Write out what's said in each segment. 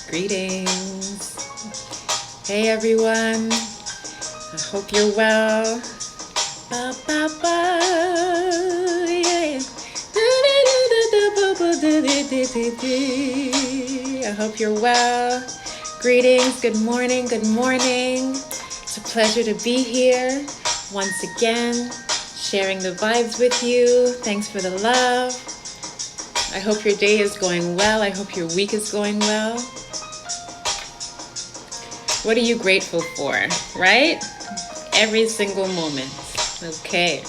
Greetings. Hey everyone. I hope you're well. Ba, ba, ba, yeah. I hope you're well. Greetings. Good morning. Good morning. It's a pleasure to be here once again, sharing the vibes with you. Thanks for the love. I hope your day is going well. I hope your week is going well. What are you grateful for, right? Every single moment. Okay.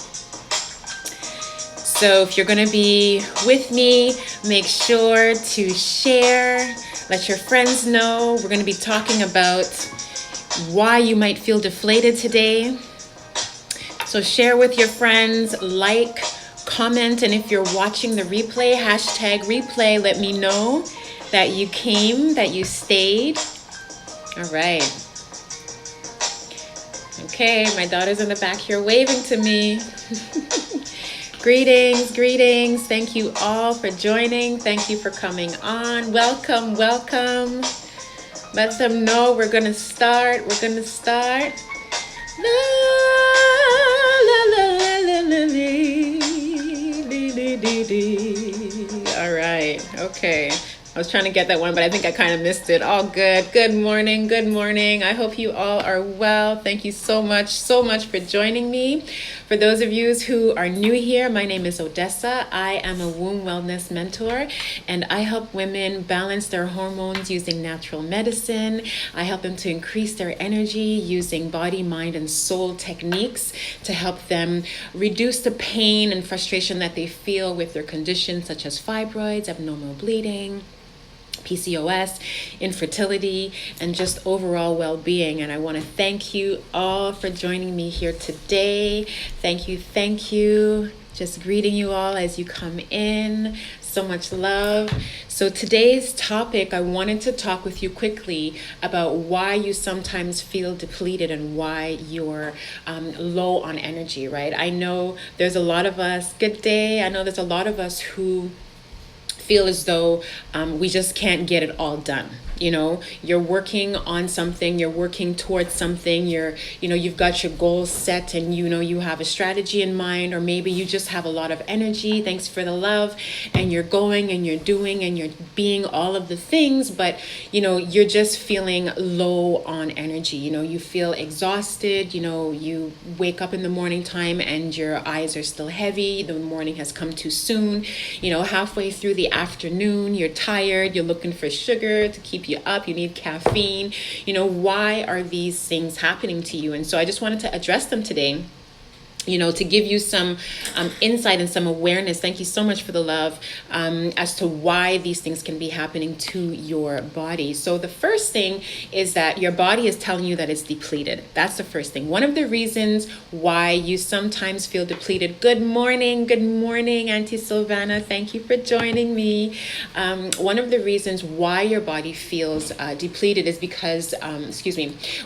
So if you're going to be with me, make sure to share. Let your friends know. We're going to be talking about why you might feel deflated today. So share with your friends, like, comment, and if you're watching the replay, hashtag replay, let me know that you came, that you stayed. All right. Okay, my daughter's in the back here waving to me. Greetings, greetings. Thank you all for joining. Thank you for coming on. Welcome, welcome. Let them know we're going to start. We're going to start. La, la, la, la, la, la. All right. Okay. I was trying to get that one, but I think I kind of missed it. All good. Good morning. Good morning. I hope you all are well. Thank you so much for joining me. For those of you who are new here, my name is Odessa. I am a womb wellness mentor, and I help women balance their hormones using natural medicine. I help them to increase their energy using body, mind, and soul techniques to help them reduce the pain and frustration that they feel with their conditions such as fibroids, abnormal bleeding, PCOS, infertility, and just overall well-being. And I want to thank you all for joining me here today. Thank you. Just greeting you all as you come in. So much love. So today's topic, I wanted to talk with you quickly about why you sometimes feel depleted and why you're low on energy, right? I know there's a lot of us, good day. I know there's a lot of us who feel as though we just can't get it all done. You know, you're working on something, you're working towards something, you've got your goals set and you have a strategy in mind, or maybe you just have a lot of energy, thanks for the love, and you're going and you're doing and you're being all of the things, but you're just feeling low on energy. You feel exhausted, you wake up in the morning time and your eyes are still heavy, the morning has come too soon, halfway through the afternoon, you're tired, you're looking for sugar to keep you up, you need caffeine. Why are these things happening to you? And so I just wanted to address them today, to give you some insight and some awareness. Thank you so much for the love, as to why these things can be happening to your body. So the first thing is that your body is telling you that it's depleted. That's the first thing. One of the reasons why you sometimes feel depleted. Good morning, Auntie Silvana. Thank you for joining me. One of the reasons why your body feels depleted is because,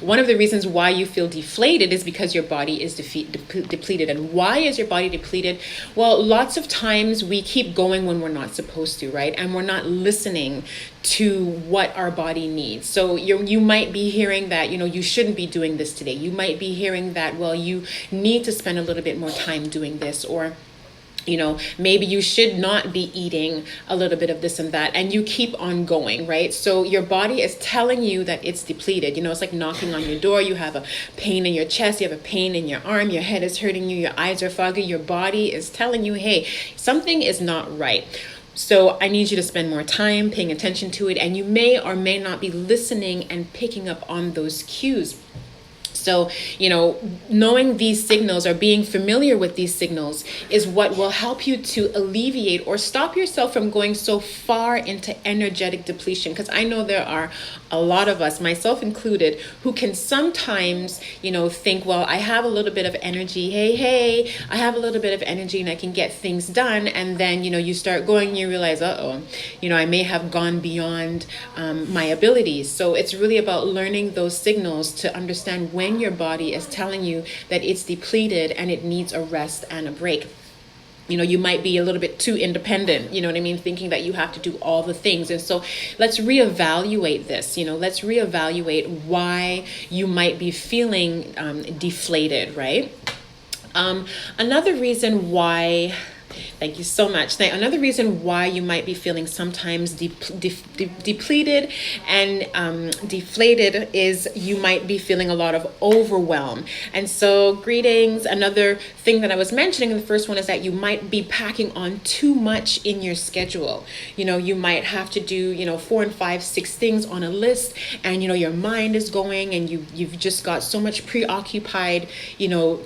one of the reasons why you feel deflated is because your body is depleted. And why is your body depleted? Well, lots of times we keep going when we're not supposed to, right? And we're not listening to what our body needs. So you might be hearing that, you shouldn't be doing this today. You might be hearing that, well, you need to spend a little bit more time doing this, or maybe you should not be eating a little bit of this and that, and you keep on going, right? So your body is telling you that it's depleted. It's like knocking on your door. You have a pain in your chest, you have a pain in your arm, your head is hurting you, your eyes are foggy. Your body is telling you, hey, something is not right. So I need you to spend more time paying attention to it, and you may or may not be listening and picking up on those cues. So, knowing these signals or being familiar with these signals is what will help you to alleviate or stop yourself from going so far into energetic depletion. Because I know there are a lot of us, myself included, who can sometimes, think, well, I have a little bit of energy. Hey, I have a little bit of energy and I can get things done. And then, you start going and you realize, I may have gone beyond my abilities. So it's really about learning those signals to understand when your body is telling you that it's depleted and it needs a rest and a break. You might be a little bit too independent, you know what I mean? Thinking that you have to do all the things. And so let's reevaluate this, let's reevaluate why you might be feeling deflated, right? Another reason why Thank you so much. Now, another reason why you might be feeling sometimes depleted and deflated is you might be feeling a lot of overwhelm. And so, greetings. Another thing that I was mentioning in the first one is that you might be packing on too much in your schedule. You might have to do, 4 and 5, 6 things on a list, and your mind is going, and you've just got so much preoccupied,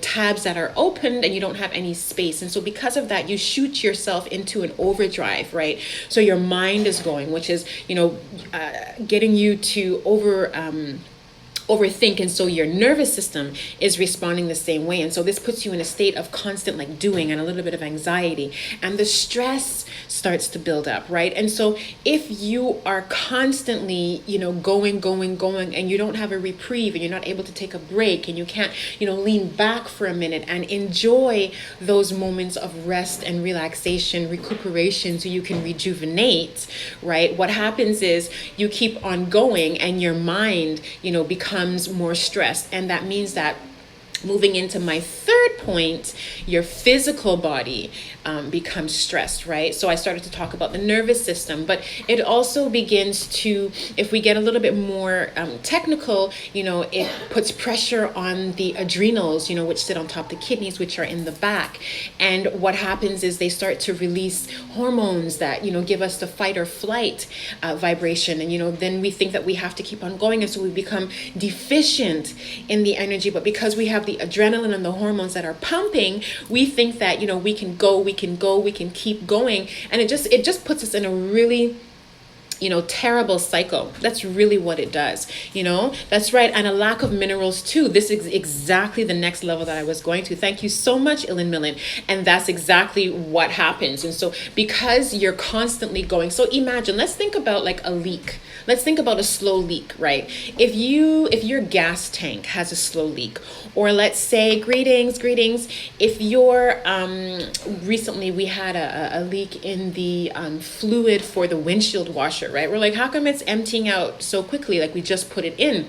tabs that are opened, and you don't have any space. And so because of that, you shoot yourself into an overdrive, right? So your mind is going, which is, getting you to overthink, and so your nervous system is responding the same way. And so this puts you in a state of constant doing and a little bit of anxiety, and the stress starts to build up, right? And so if you are constantly going and you don't have a reprieve, and you're not able to take a break, and you can't lean back for a minute and enjoy those moments of rest and relaxation, recuperation, so you can rejuvenate, right? What happens is you keep on going, and your mind becomes more stressed. And that means that, moving into my third point, your physical body becomes stressed, right? So I started to talk about the nervous system, but it also begins to, if we get a little bit more technical, it puts pressure on the adrenals, which sit on top of the kidneys, which are in the back. And what happens is they start to release hormones that, give us the fight or flight vibration. And, then we think that we have to keep on going. And so we become deficient in the energy. But because we have the adrenaline and the hormones that are pumping, we think that, we can keep going. And it just puts us in a really terrible cycle. That's really what it does. That's right. And a lack of minerals too. This is exactly the next level that I was going to. Thank you so much, Ilan Millen. And that's exactly what happens. And so because you're constantly going, so imagine, let's think about a leak. Let's think about a slow leak, right? If your gas tank has a slow leak, or let's say, greetings, if you're, recently we had a leak in the fluid for the windshield washer, right? We're like, how come it's emptying out so quickly? We just put it in.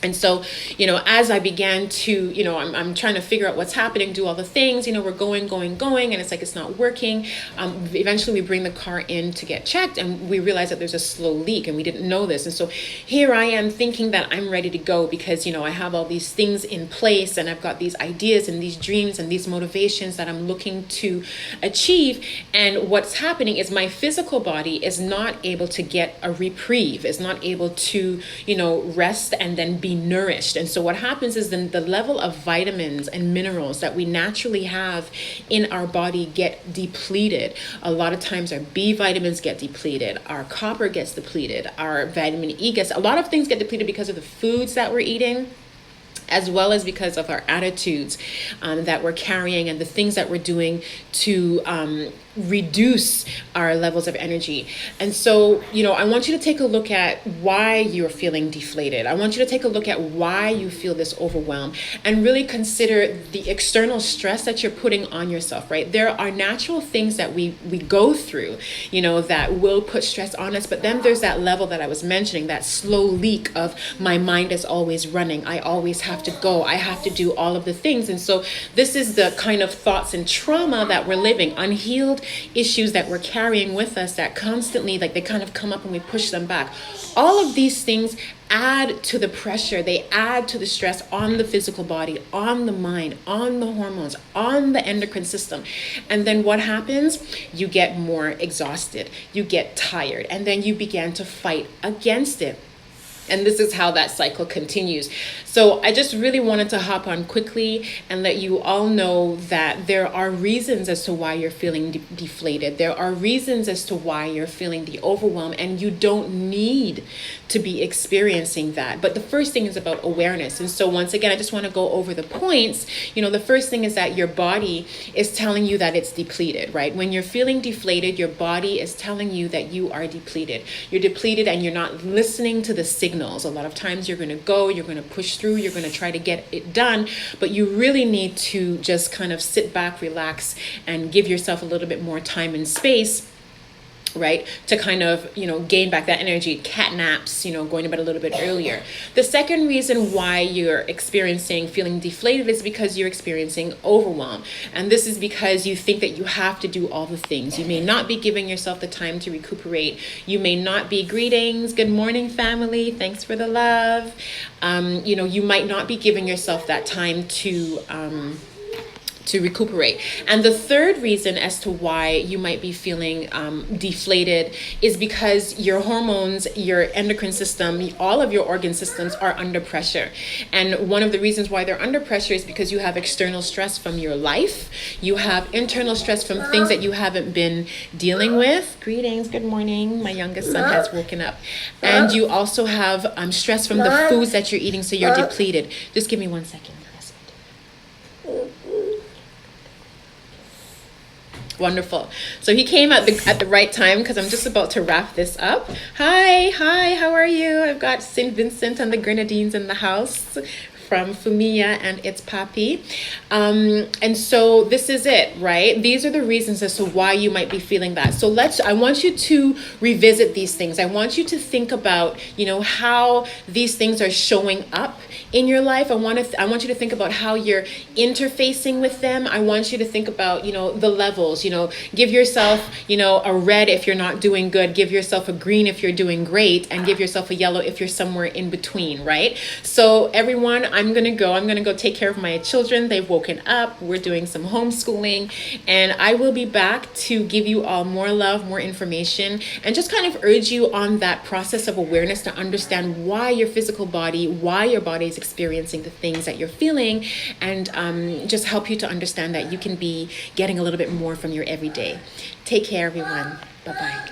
And so, as I began to, I'm trying to figure out what's happening, do all the things, we're going, and it's not working. Eventually we bring the car in to get checked, and we realize that there's a slow leak, and we didn't know this. And so here I am thinking that I'm ready to go because, I have all these things in place, and I've got these ideas and these dreams and these motivations that I'm looking to achieve. And what's happening is my physical body is not able to get a reprieve, is not able to, rest and then be nourished. And so what happens is then the level of vitamins and minerals that we naturally have in our body get depleted. A lot of times our B vitamins get depleted, our copper gets depleted, our vitamin E gets, a lot of things get depleted because of the foods that we're eating, as well as because of our attitudes that we're carrying and the things that we're doing to reduce our levels of energy. And so, I want you to take a look at why you're feeling deflated. I want you to take a look at why you feel this overwhelm, and really consider the external stress that you're putting on yourself, right? There are natural things that we go through, that will put stress on us. But then there's that level that I was mentioning, that slow leak of my mind is always running. I always have to go. I have to do all of the things. And so this is the kind of thoughts and trauma that we're living, unhealed issues that we're carrying with us that constantly, they kind of come up and we push them back. All of these things add to the pressure. They add to the stress on the physical body, on the mind, on the hormones, on the endocrine system. And then what happens? You get more exhausted, you get tired, and then you begin to fight against it. And this is how that cycle continues. So I just really wanted to hop on quickly and let you all know that there are reasons as to why you're feeling deflated. There are reasons as to why you're feeling the overwhelm, and you don't need to be experiencing that. But the first thing is about awareness. And so once again, I just want to go over the points. The first thing is that your body is telling you that it's depleted, right? When you're feeling deflated, your body is telling you that you are depleted. You're depleted and you're not listening to the signal. signals. A lot of times you're going to go, you're going to push through, you're going to try to get it done, but you really need to just kind of sit back, relax, and give yourself a little bit more time and space, right, to kind of, gain back that energy. Cat naps, going to bed a little bit earlier. The second reason why you're feeling deflated is because you're experiencing overwhelm. And this is because you think that you have to do all the things. You may not be giving yourself the time to recuperate. You may not be, greetings, good morning, family, thanks for the love. You might not be giving yourself that time to recuperate. And the third reason as to why you might be feeling deflated is because your hormones, your endocrine system, all of your organ systems are under pressure. And one of the reasons why they're under pressure is because you have external stress from your life. You have internal stress from things that you haven't been dealing with. Greetings, good morning. My youngest son has woken up. And you also have stress from the foods that you're eating, so you're depleted. Just give me 1 second. Wonderful. So he came at the right time because I'm just about to wrap this up. Hi, how are you? I've got St. Vincent and the Grenadines in the house from Fumiya and its papi. And so this is it, right? These are the reasons as to why you might be feeling that. So I want you to revisit these things. I want you to think about, how these things are showing up in your life. I want you to think about how you're interfacing with them. I want you to think about, the levels, give yourself, a red if you're not doing good, give yourself a green if you're doing great, and give yourself a yellow if you're somewhere in between, right? So everyone, I'm going to go take care of my children. They've woken up. We're doing some homeschooling, and I will be back to give you all more love, more information, and just kind of urge you on that process of awareness to understand why your physical body, why your body is experiencing the things that you're feeling, and just help you to understand that you can be getting a little bit more from your everyday. Take care, everyone. Bye-bye.